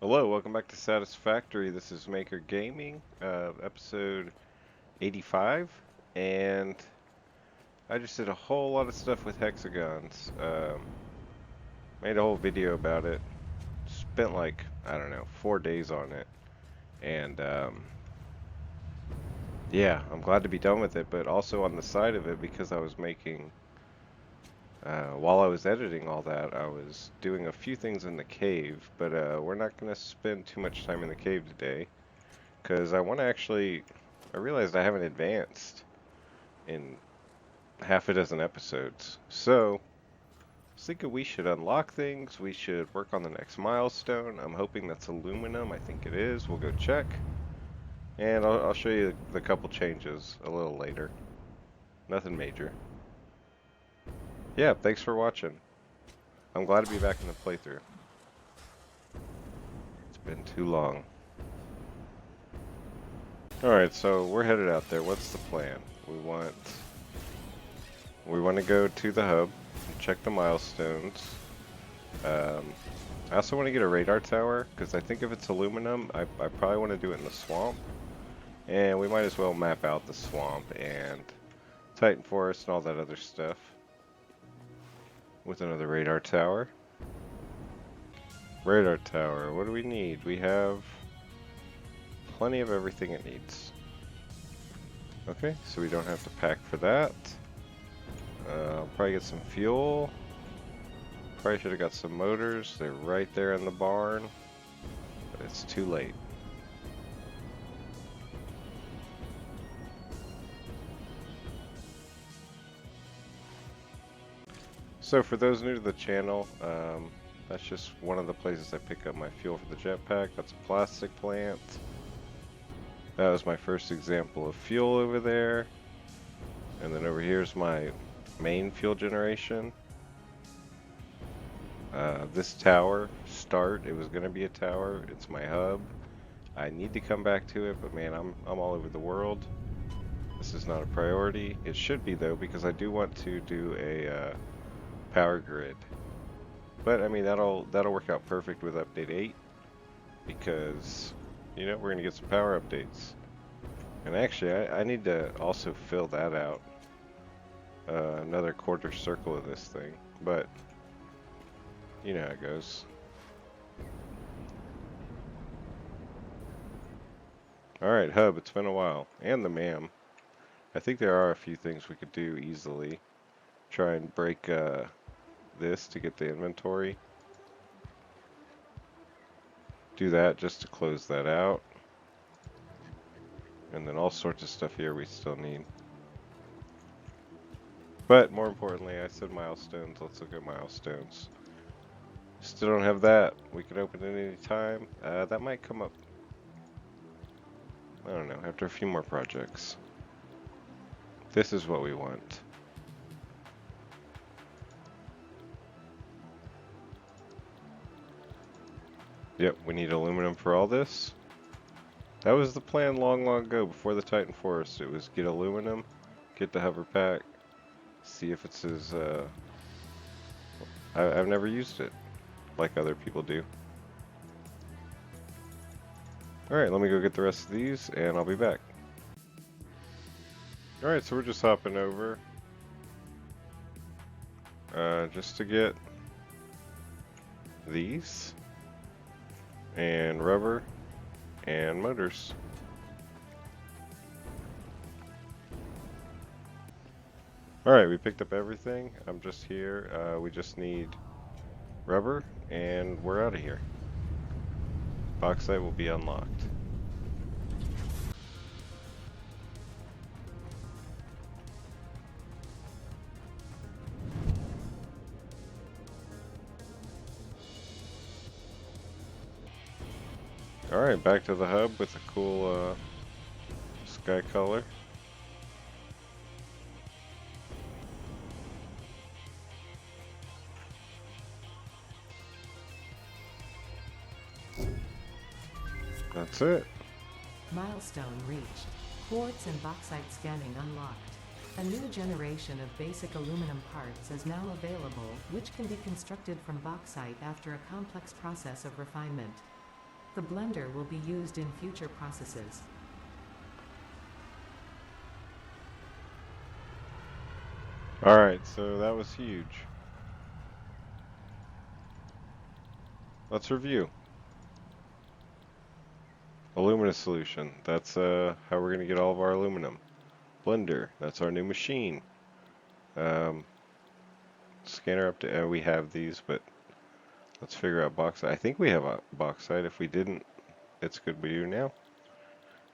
Hello, welcome back to Satisfactory. This is Maker Gaming, episode 85, and I just did a whole lot of stuff with hexagons. Made a whole video about it. Spent like, I don't know, 4 days on it, and yeah, I'm glad to be done with it, but also on the side of it, because I was making, while I was editing all that, I was doing a few things in the cave, but we're not going to spend too much time in the cave today. Because I want to actually, I realized I haven't advanced in half a dozen episodes. So, I was thinking we should unlock things, we should work on the next milestone. I'm hoping that's aluminum, I think it is. We'll go check. And I'll show you the couple changes a little later. Nothing major. Yeah, thanks for watching. I'm glad to be back in the playthrough. It's been too long. Alright, so we're headed out there. What's the plan? We want to go to the hub and check the milestones. I also want to get a radar tower, because I think if it's aluminum, I probably want to do it in the swamp. And we might as well map out the swamp and Titan Forest and all that other stuff with another radar tower. Radar tower, what do we need? We have plenty of everything it needs. Okay, so we don't have to pack for that. I'll probably get some fuel. Probably should have got some motors. They're right there in the barn, but it's too late. So for those new to the channel, that's just one of the places I pick up my fuel for the jetpack. That's a plastic plant. That was my first example of fuel over there. And then over here's my main fuel generation. This tower, start, it was going to be a tower. It's my hub. I need to come back to it, but man, I'm all over the world. This is not a priority. It should be though, because I do want to do a power grid. But I mean, that'll work out perfect with update 8, because you know, we're gonna get some power updates. And actually, I need to also fill that out. Another quarter circle of this thing, but you know how it goes. Alright, hub, it's been a while. And the MAM. I think there are a few things we could do easily. Try and break this to get the inventory. Do that just to close that out. And then all sorts of stuff here we still need. But more importantly, I said milestones. Let's look at milestones. Still don't have that. We can open it any time. That might come up, I don't know, after a few more projects. This is what we want. Yep, we need aluminum for all this. That was the plan long ago before the Titan Forest. It was get aluminum, get the hover pack, see if it's as, I've never used it like other people do. Alright, let me go get the rest of these and I'll be back. Alright, so we're just hopping over just to get these and rubber and motors. Alright, we picked up everything. I'm just here. We just need rubber and we're out of here. Bauxite will be unlocked. Alright, back to the hub with a cool sky color. That's it. Milestone reached. Quartz and bauxite scanning unlocked. A new generation of basic aluminum parts is now available, which can be constructed from bauxite after a complex process of refinement. The blender will be used in future processes. Alright, so that was huge. Let's review. Alumina solution, that's how we're going to get all of our aluminum. Blender, that's our new machine. Scanner up to, we have these, but let's figure out bauxite. I think we have a bauxite. If we didn't, it's good we do now.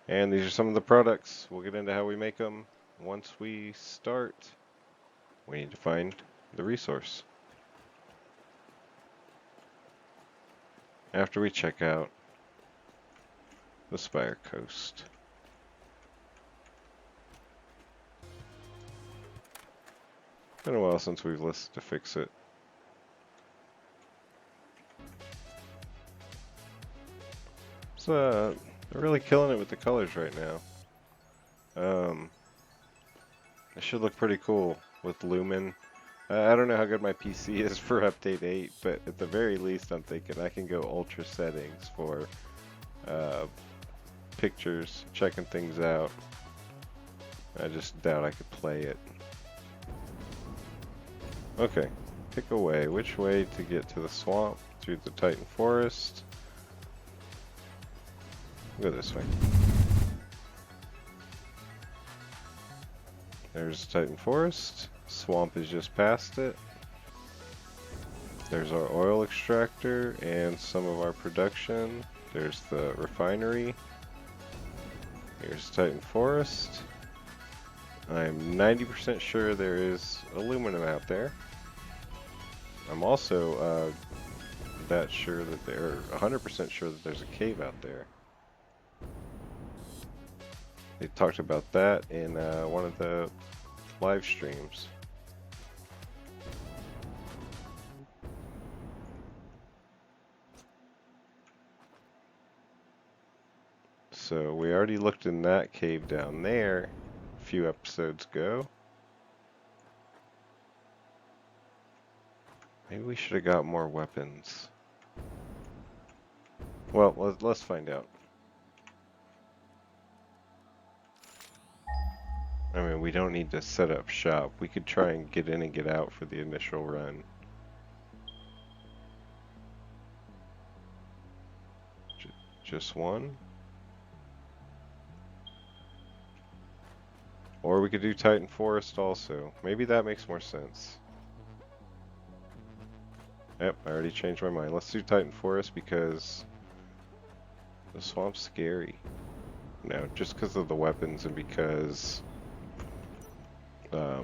And these are some of the products. We'll get into how we make them. Once we start, we need to find the resource. After we check out the Spire Coast. Been a while since we've listened to fix it. So, they're really killing it with the colors right now. It should look pretty cool with Lumen. I don't know how good my PC is for update 8, but at the very least I'm thinking I can go ultra settings for pictures, checking things out. I just doubt I could play it. Okay, pick a way. Which way to get to the swamp? Through the Titan Forest. Go this way. There's Titan Forest. Swamp is just past it. There's our oil extractor and some of our production. There's the refinery. Here's Titan Forest. I'm 90% sure there is aluminum out there. I'm also that sure that 100% sure that there's a cave out there. They talked about that in one of the live streams. So we already looked in that cave down there a few episodes ago. Maybe we should have got more weapons. Well, let's find out. I mean, we don't need to set up shop. We could try and get in and get out for the initial run. Just one? Or we could do Titan Forest also. Maybe that makes more sense. Yep, I already changed my mind. Let's do Titan Forest because the swamp's scary. No, just because of the weapons and because I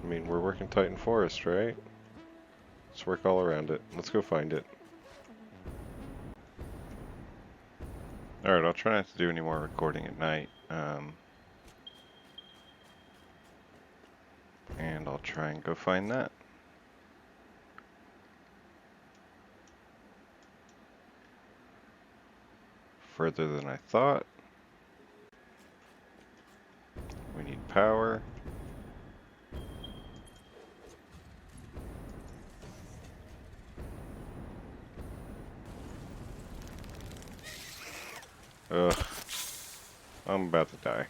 mean, we're working Titan Forest, right? Let's work all around it. Let's go find it. Alright, I'll try not to do any more recording at night. And I'll try and go find that. Further than I thought. We need power. Ugh. I'm about to die.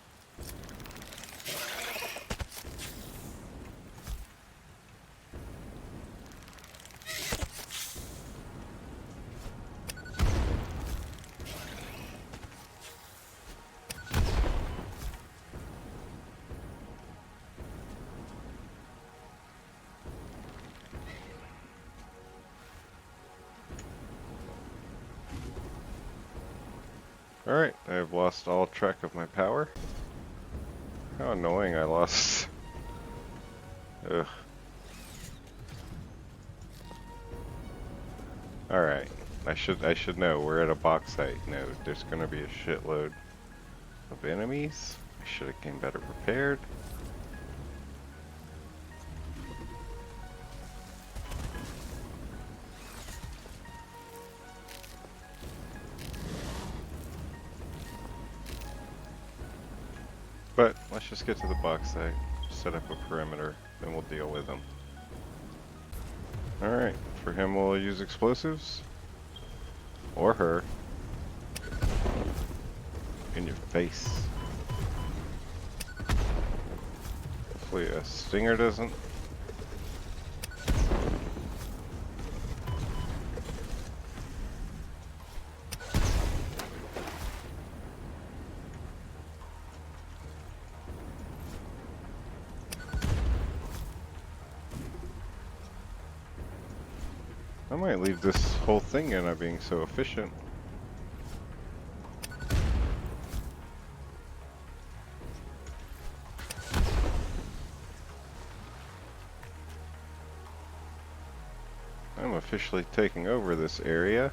Alright, I've lost all track of my power. How annoying I lost. Ugh. Alright, I should know. We're at a bauxite node. There's gonna be a shitload of enemies. I should have came better prepared. But let's just get to the bauxite, set up a perimeter, then we'll deal with them. Alright, for him we'll use explosives. Or her. In your face. Hopefully a stinger doesn't. I might leave this whole thing in, I'm being so efficient. I'm officially taking over this area.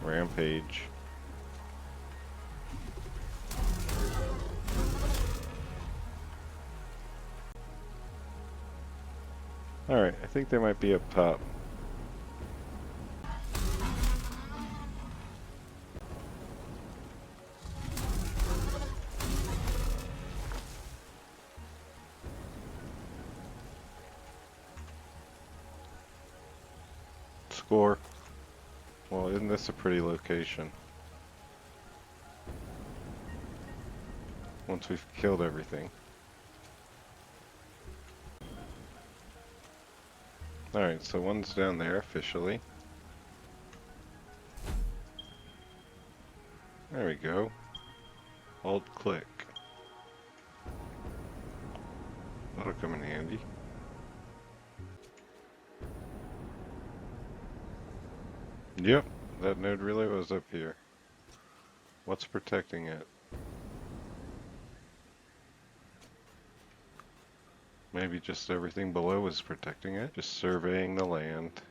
Rampage. Alright, I think they might be up top. Score. Well, isn't this a pretty location? Once we've killed everything. Alright, so one's down there officially. There we go. Alt click. That'll come in handy. Yep, that node relay was up here. What's protecting it? Maybe just everything below is protecting it. Just surveying the land.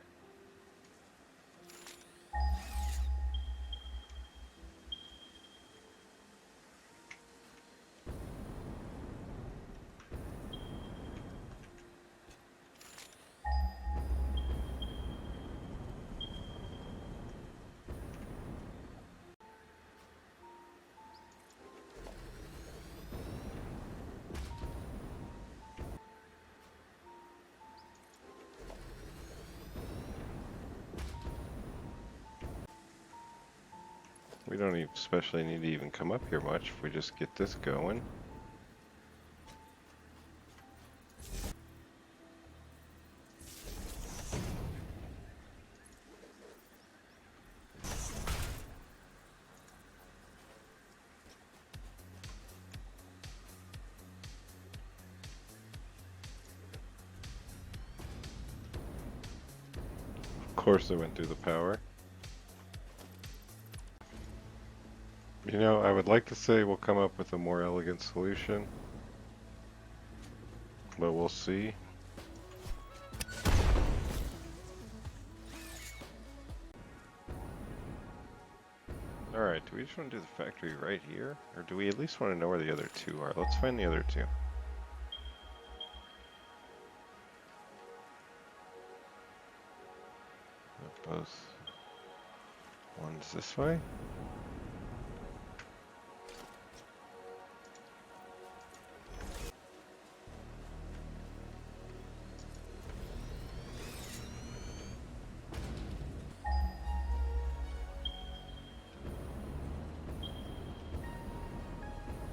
We don't especially need to even come up here much if we just get this going. Of course it went through the power. You know, I would like to say we'll come up with a more elegant solution, but we'll see. Alright, do we just want to do the factory right here? Or do we at least want to know where the other two are? Let's find the other two. Both. One's this way.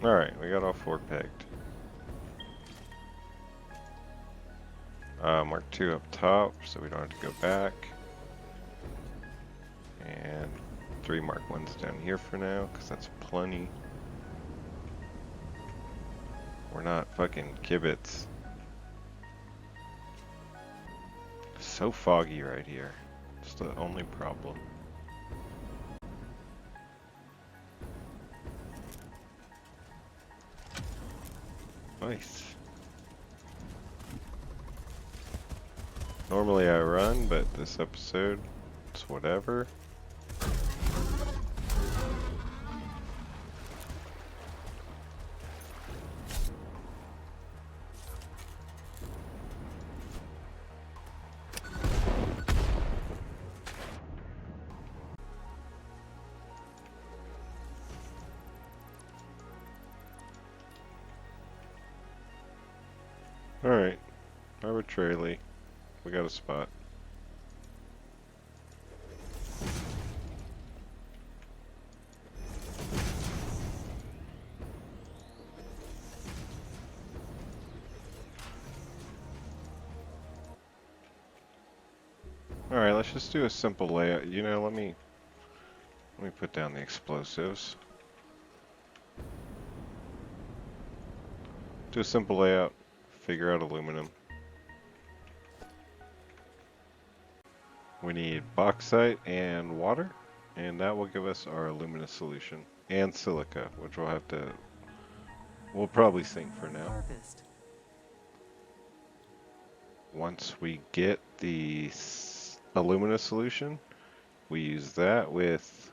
Alright, we got all four pegged. Mark 2 up top, so we don't have to go back. And 3 Mark 1s down here for now, because that's plenty. We're not fucking kibitz. So foggy right here. It's the only problem. Nice. Normally I run, but this episode, it's whatever. Alright, arbitrarily, we got a spot. Alright, let's just do a simple layout. You know, let me put down the explosives. Do a simple layout, figure out aluminum. We need bauxite and water, and that will give us our alumina solution. And silica, which we'll probably sink for now. Harvest. Once we get the alumina solution, we use that with,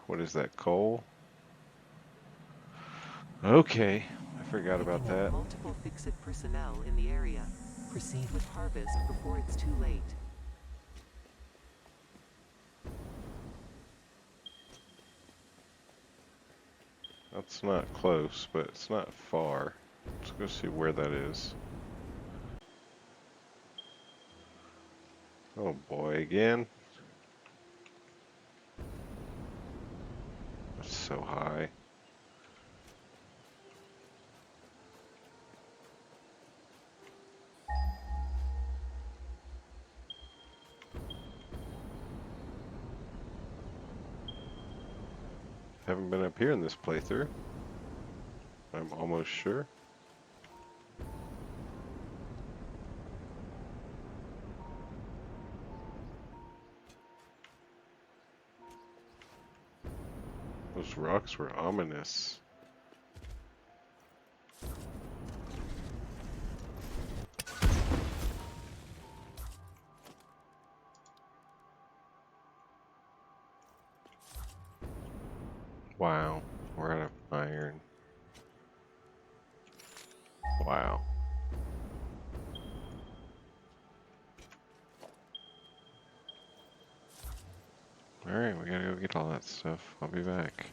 what is that, coal? Okay, I forgot about Picking up that. multiple fix-it personnel in the area. Proceed with harvest before it's too late. That's not close, but it's not far. Let's go see where that is. Oh boy, again. That's so high. Haven't been up here in this playthrough. I'm almost sure. Those rocks were ominous. Wow, we're out of iron. Wow. Alright, we gotta go get all that stuff. I'll be back.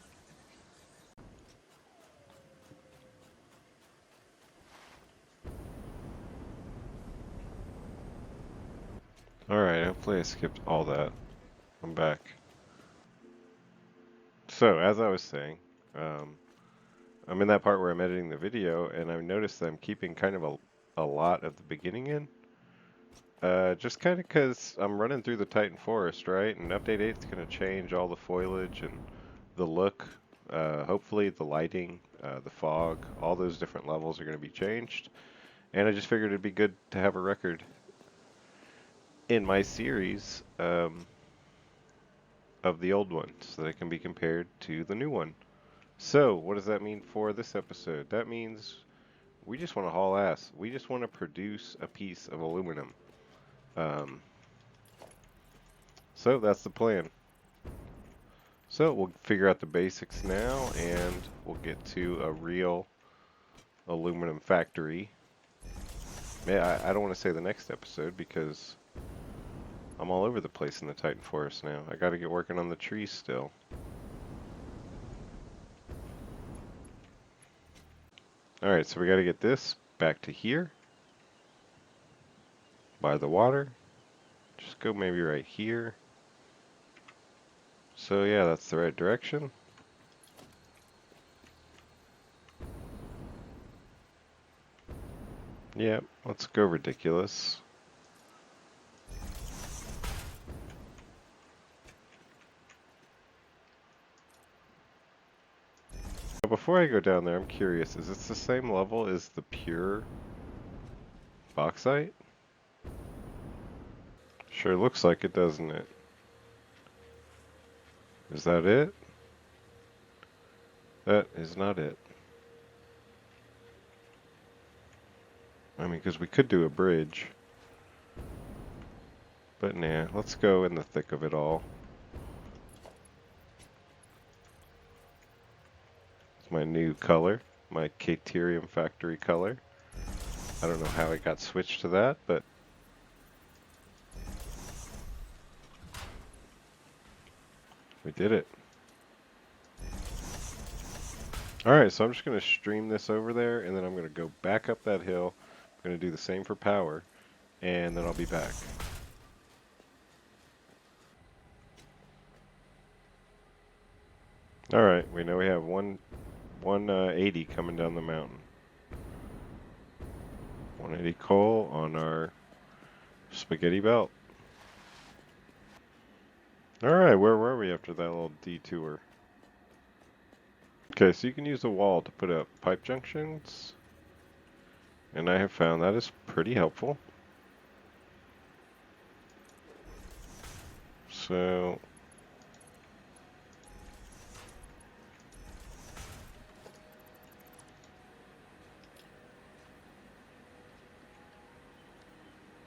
Alright, hopefully I skipped all that. I'm back. So, as I was saying, I'm in that part where I'm editing the video, and I've noticed that I'm keeping kind of a lot of the beginning in. Just kind of because I'm running through the Titan Forest, right? And Update 8 is going to change all the foliage and the look. Hopefully the lighting, the fog, all those different levels are going to be changed. And I just figured it'd be good to have a record in my series of the old one so that it can be compared to the new one. So, what does that mean for this episode? That means we just want to haul ass. We just want to produce a piece of aluminum. So that's the plan. So we'll figure out the basics now, and we'll get to a real aluminum factory. Yeah, I don't want to say the next episode because I'm all over the place in the Titan Forest now. I got to get working on the trees still. Alright, so we got to get this back to here by the water. Just go maybe right here. So yeah, that's the right direction. Yep, let's go ridiculous. Before I go down there, I'm curious, is this the same level as the pure bauxite? Sure looks like it, doesn't it? Is that it? That is not it. I mean, because we could do a bridge. But nah, let's go in the thick of it all. It's my new color, my Caterium factory color. I don't know how it got switched to that, but we did it. Alright, so I'm just going to stream this over there, and then I'm going to go back up that hill, I'm going to do the same for power, and then I'll be back. Alright, we know we have 180 coming down the mountain. 180 coal on our spaghetti belt. Alright, where were we after that little detour? Okay, so you can use a wall to put up pipe junctions, and I have found that is pretty helpful. So,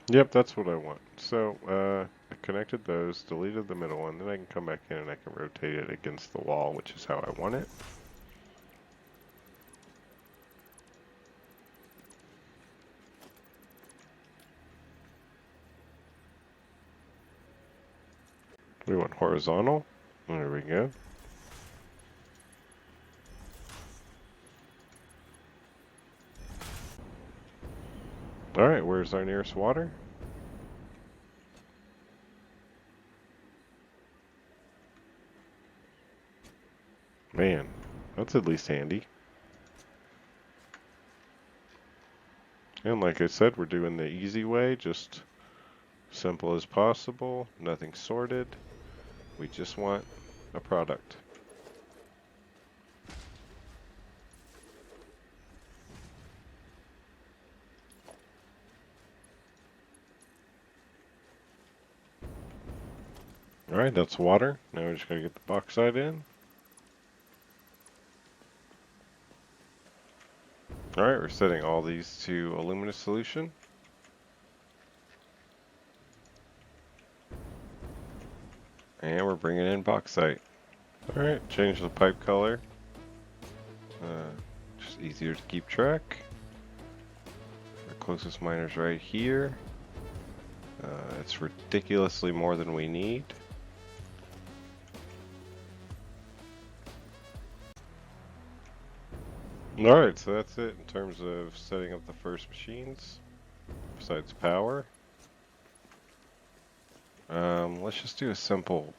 yep, that's what I want. So, I connected those, deleted the middle one, then I can come back in and I can rotate it against the wall, which is how I want it. We want horizontal. There we go. Alright, where's our nearest water? Man, that's at least handy. And like I said, we're doing the easy way, just simple as possible, nothing sorted. We just want a product. Alright, that's water. Now we're just going to get the bauxite in. Alright, we're setting all these to aluminum solution. And we're bringing in bauxite. Alright, change the pipe color. Just easier to keep track. Our closest miner's right here. It's ridiculously more than we need. Alright, so that's it in terms of setting up the first machines, besides power. Let's just do a simple,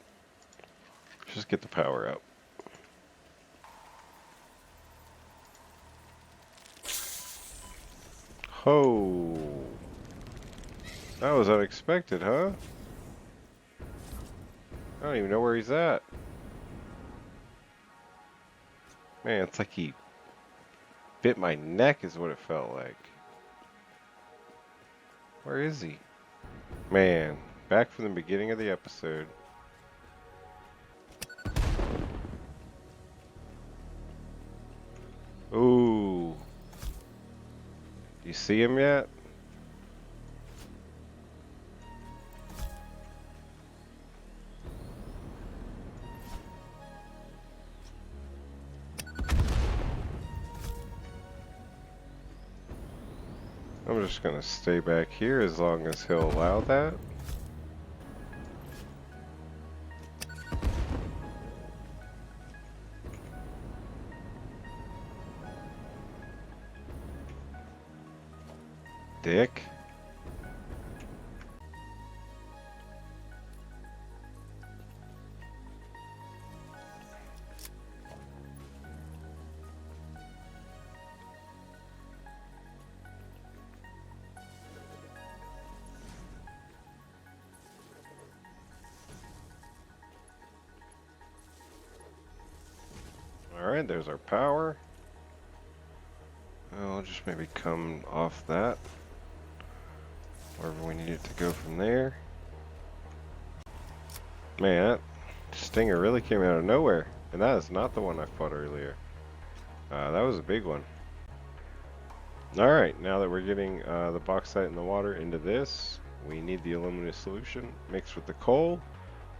let's just get the power up. Ho! That was unexpected, huh? I don't even know where he's at. Man, it's like he bit my neck is what it felt like. Where is he? Man, back from the beginning of the episode. Ooh. You see him yet? I'm just gonna stay back here as long as he'll allow that. Dick. Alright, there's our power. I'll just maybe come off that. Wherever we need it to go from there. Man, that stinger really came out of nowhere. And that is not the one I fought earlier. That was a big one. Alright, now that we're getting the bauxite and the water into this, we need the aluminum solution mixed with the coal.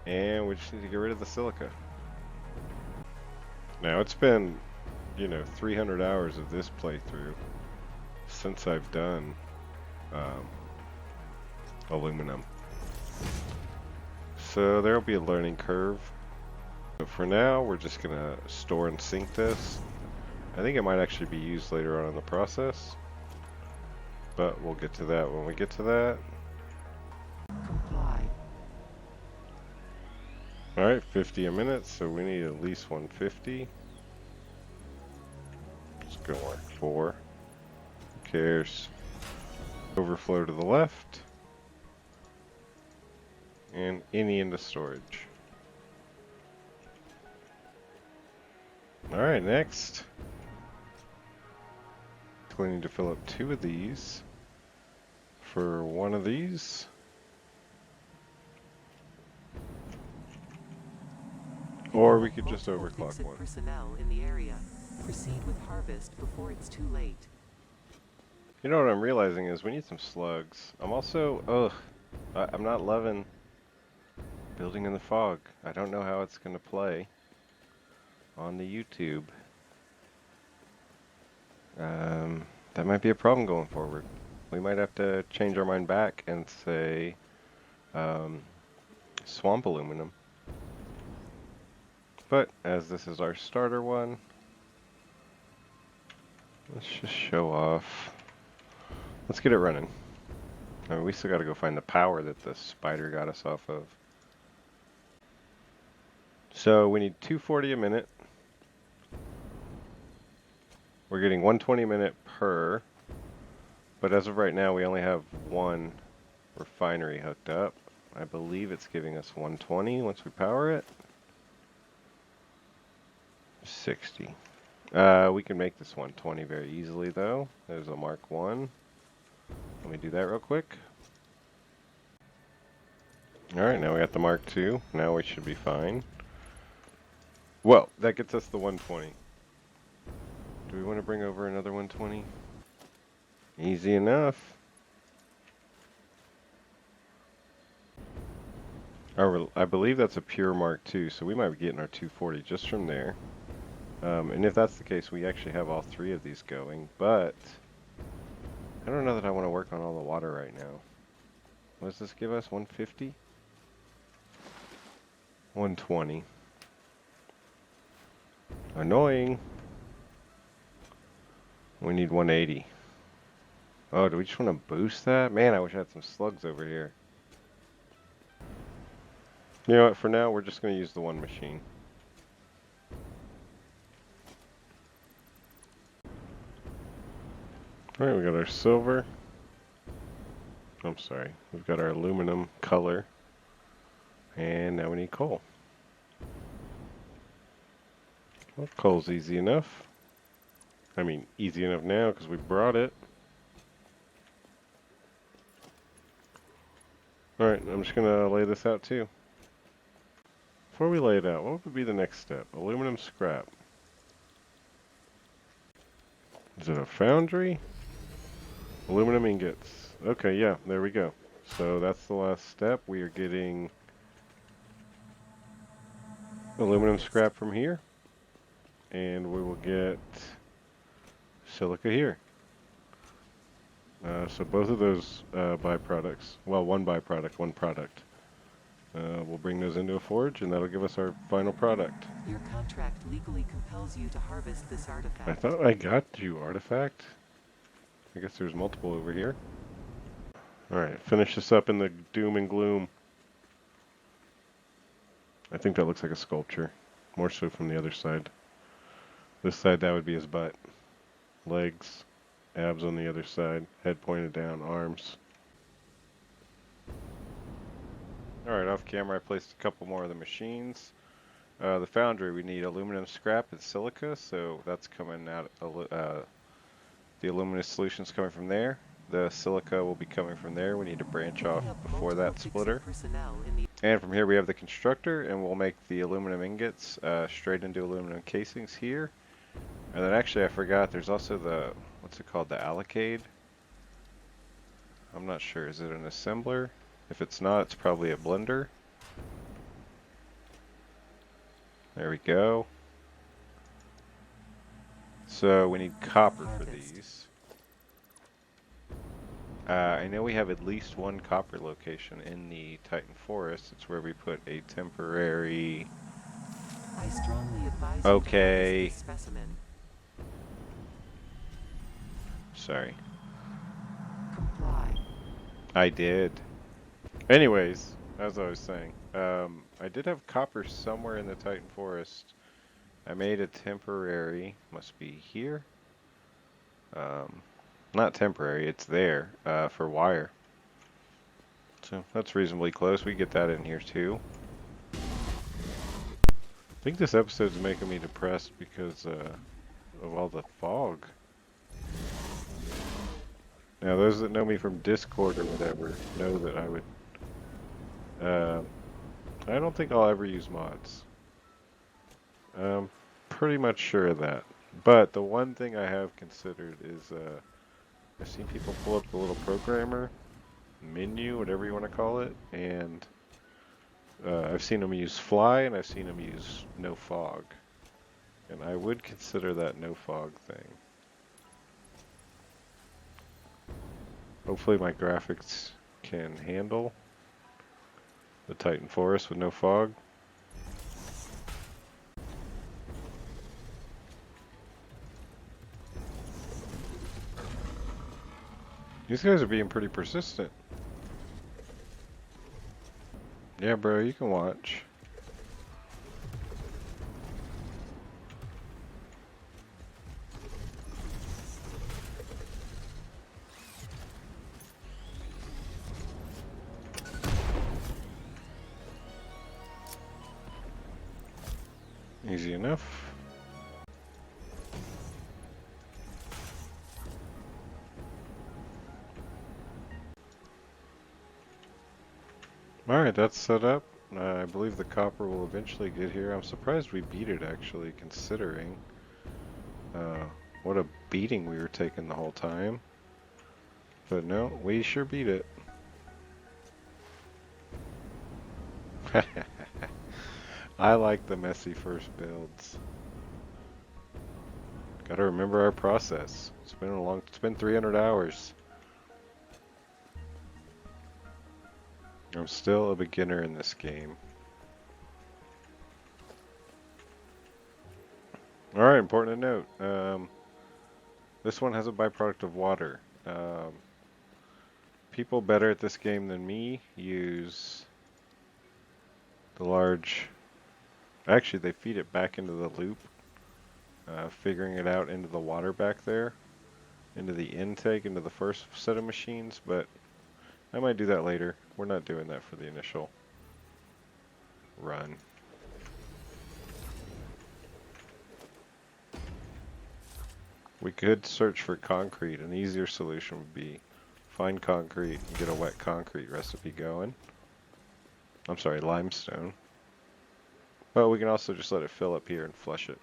And we just need to get rid of the silica. Now it's been, 300 hours of this playthrough since I've done aluminum. So there'll be a learning curve. But for now, we're just gonna store and sink this. I think it might actually be used later on in the process. but we'll get to that when we get to that. Comply. Alright, 50 a minute, so we need at least 150. Let's go mark 4. Who cares? Overflow to the left. And any into storage. Alright, next. We need to fill up 2 of these for 1 of these. Or we could just overclock one. Personnel in the area. Proceed with harvest before it's too late. You know what I'm realizing is we need some slugs. I'm also, I'm not loving building in the fog. I don't know how it's going to play on the YouTube. That might be a problem going forward. We might have to change our mind back and say swamp aluminum. But as this is our starter one, let's just show off. Let's get it running. I mean, we still got to go find the power that the spider got us off of. So we need 240 a minute. We're getting 120 a minute per, but as of right now we only have 1 refinery hooked up. I believe it's giving us 120 once we power it. 60. We can make this 120 very easily though. There's a Mark 1. Let me do that real quick. Alright, now we got the Mark 2. Now we should be fine. Well, that gets us the 120. Do we want to bring over another 120? Easy enough. I believe that's a pure Mark II, so we might be getting our 240 just from there. And if that's the case, we actually have all 3 of these going, but I don't know that I want to work on all the water right now. What does this give us? 150? 120. Annoying. We need 180. Oh, do we just want to boost that? Man, I wish I had some slugs over here. You know what, for now, we're just going to use the one machine. Alright, we got our silver. I'm sorry, we've got our aluminum color. And now we need coal. Well, coal's easy enough. I mean, easy enough now because we brought it. Alright, I'm just going to lay this out too. Before we lay it out, what would be the next step? Aluminum scrap. Is it a foundry? Aluminum ingots. Okay, yeah, there we go. So that's the last step. We are getting aluminum scrap from here. And we will get silica here. So both of those byproducts, well, one byproduct, one product. We'll bring those into a forge, and that'll give us our final product. Your contract legally compels you to harvest this artifact. I thought I got you, artifact. I guess there's multiple over here. Alright, finish this up in the doom and gloom. I think that looks like a sculpture. More so from the other side. This side, that would be his butt. Legs, abs on the other side, head pointed down, arms. Alright, off camera I placed a couple more of the machines. The foundry, we need aluminum scrap and silica, so that's coming out, the aluminum solution's coming from there. The silica will be coming from there. We need to branch off before that splitter. And from here we have the constructor, and we'll make the aluminum ingots straight into aluminum casings here. And then actually I forgot, there's also the, what's it called, the allicade? I'm not sure, is it an assembler? If it's not, it's probably a blender. There we go. So we need copper for these. I know we have at least one copper location in the Titan Forest. It's where we put a temporary... I strongly advise Okay. you to harvest this specimen. Sorry. I did. Anyways, as I was saying, I did have copper somewhere in the Titan Forest. I made a temporary, must be here. Um, Not temporary, it's there, for wire. So that's reasonably close. We get that in here too. I think this episode's making me depressed because of all the fog. Now, those that know me from Discord or whatever know that I would. Uh, I don't think I'll ever use mods. I'm pretty much sure of that. But the one thing I have considered is I've seen people pull up the little programmer menu, whatever you want to call it, and I've seen them use fly and I've seen them use no fog. And I would consider that no fog thing. Hopefully my graphics can handle the Titan Forest with no fog. These guys are being pretty persistent. Yeah, bro, you can watch. Easy enough. Alright, that's set up. I believe the copper will eventually get here. I'm surprised we beat it, actually, considering what a beating we were taking the whole time. But no, we sure beat it. I like the messy first builds. Gotta remember our process. It's been 300 hours. I'm still a beginner in this game. Alright, important to note. This one has a byproduct of water. People better at this game than me use the large... Actually, they feed it back into the loop, figuring it out into the water back there, into the intake, into the first set of machines, but I might do that later. We're not doing that for the initial run. We could search for concrete. An easier solution would be find concrete and get a wet concrete recipe going. I'm sorry, limestone. But we can also just let it fill up here and flush it.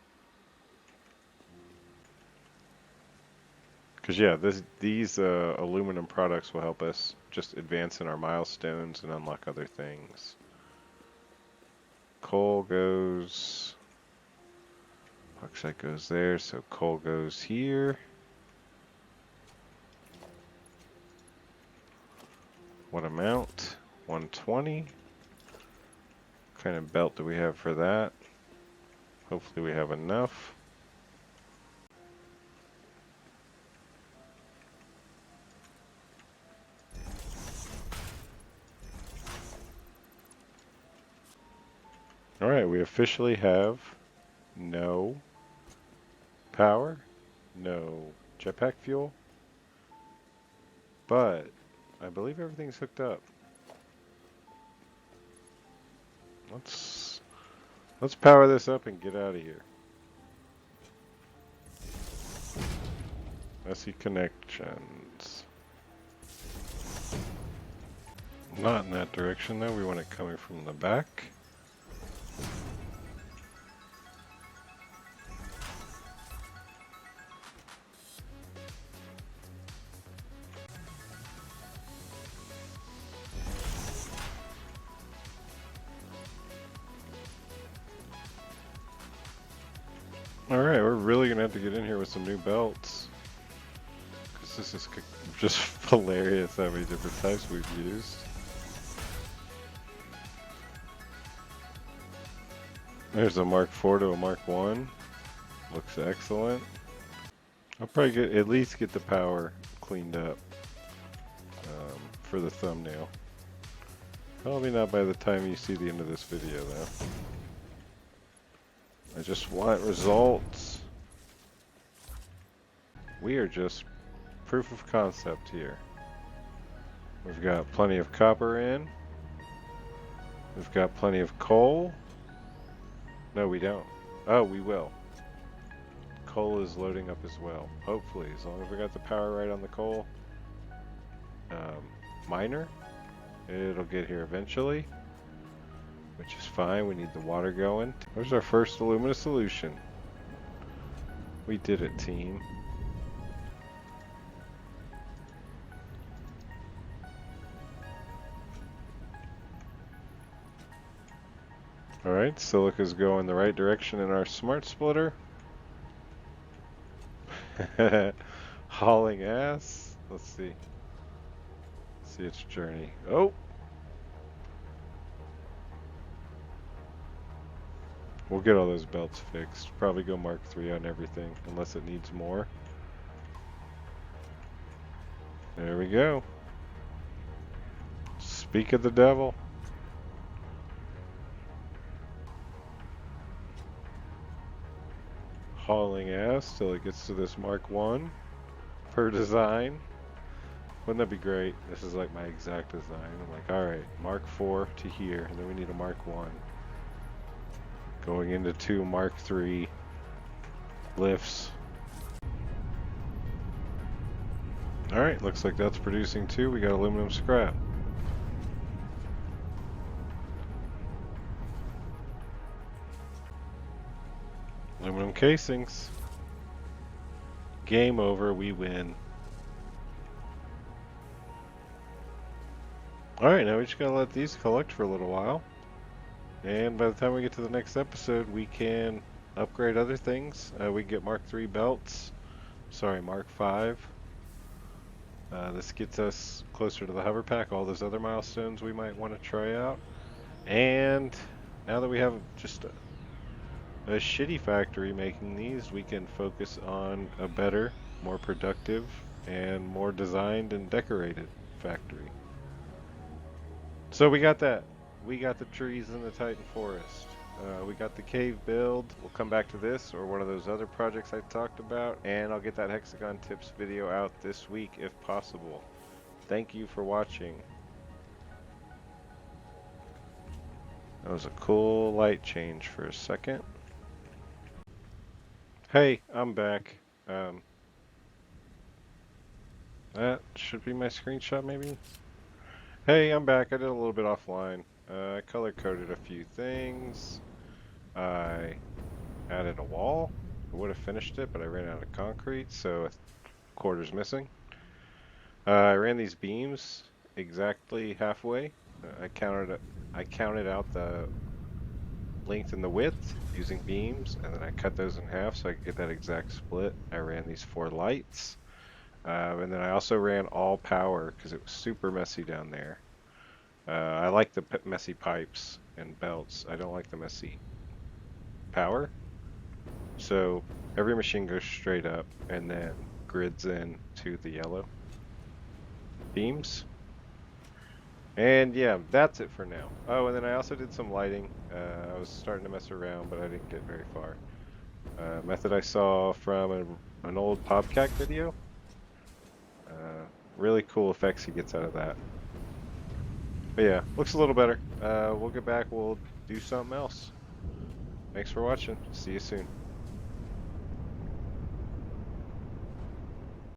Because yeah, these aluminum products will help us just advance in our milestones and unlock other things. Coal goes... Bauxite goes there, so coal goes here. What amount? 120. What kind of belt do we have for that? Hopefully we have enough. Alright, we officially have no power, no jetpack fuel, but I believe everything's hooked up. Let's power this up and get out of here. Messy connections. Not in that direction though, we want it coming from the back. Alright, we're really gonna have to get in here with some new belts. Because this is just hilarious how many different types we've used. There's a Mark IV to a Mark 1. Looks excellent. I'll probably at least get the power cleaned up for the thumbnail. Probably not by the time you see the end of this video, though. I just want results. We are just proof of concept here. We've got plenty of copper in. We've got plenty of coal. No, we don't. Oh, we will. Coal is loading up as well. Hopefully, as long as we got the power right on the coal. Miner. It'll get here eventually. Which is fine. We need the water going. There's our first alumina solution. We did it, team. Alright, silica's going the right direction in our smart splitter. Hauling ass. Let's see. See its journey. Oh! We'll get all those belts fixed. Probably go Mark III on everything, unless it needs more. There we go. Speak of the devil. Hauling ass till it gets to this Mark 1 per design. Wouldn't that be great? This is like my exact design. I'm like, alright, Mark 4 to here, and then we need a Mark 1. Going into 2 Mark 3 lifts. Alright, looks like that's producing 2. We got aluminum scrap. Aluminum casings. Game over, we win. Alright, now we just gotta let these collect for a little while. And by the time we get to the next episode, we can upgrade other things. We can get Mark III belts. Sorry, Mark V. This gets us closer to the hover pack, all those other milestones we might want to try out. And now that we have just a shitty factory making these, we can focus on a better, more productive, and more designed and decorated factory. So we got that. We got the trees in the Titan Forest. We got the cave build. We'll come back to this or one of those other projects I talked about, and I'll get that hexagon tips video out this week if possible. Thank you for watching. That was a cool light change for a second. Hey, I'm back. That should be my screenshot maybe? Hey, I'm back. I did a little bit offline. I color coded a few things. I added a wall. I would have finished it, but I ran out of concrete, so a quarter's missing. I ran these beams exactly halfway. I counted out the length and the width using beams, and then I cut those in half so I could get that exact split. I ran these 4 lights, and then I also ran all power because it was super messy down there. I like the messy pipes and belts. I don't like the messy power. So every machine goes straight up and then grids in to the yellow beams. And yeah, that's it for now. Oh, and then I also did some lighting. I was starting to mess around, but I didn't get very far. Method I saw from an old Popcat video. Really cool effects he gets out of that. But yeah, looks a little better. We'll get back, we'll do something else. Thanks for watching. See you soon.